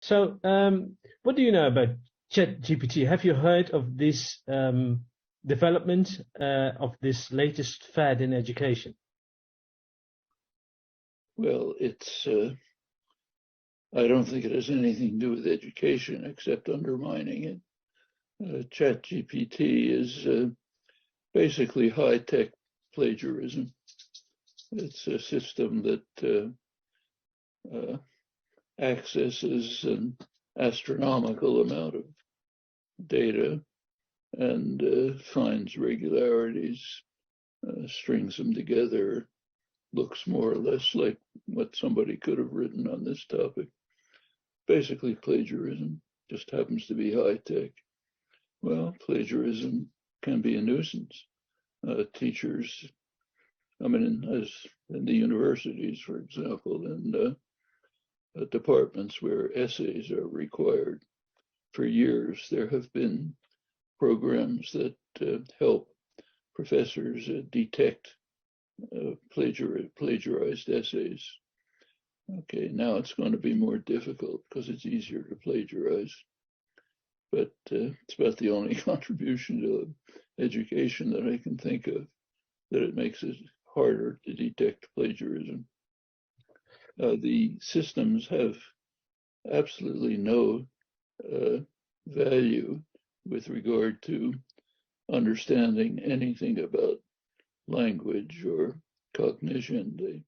So, what do you know about ChatGPT? Have you heard of this development of this latest fad in education? Well, it's I don't think it has anything to do with education except undermining it. ChatGPT is basically high-tech plagiarism. It's a system that accesses an astronomical amount of data and finds regularities, strings them together, looks more or less like what somebody could have written on this topic. Basically plagiarism, just happens to be high-tech. Well, plagiarism can be a nuisance. Teachers, I mean, as in the universities, for example, and departments where essays are required, for years there have been programs that help professors detect plagiarized essays. Okay, now it's going to be more difficult because it's easier to plagiarize. But it's about the only contribution to education that I can think of, that it makes it harder to detect plagiarism. The systems have absolutely no value with regard to understanding anything about language or cognition.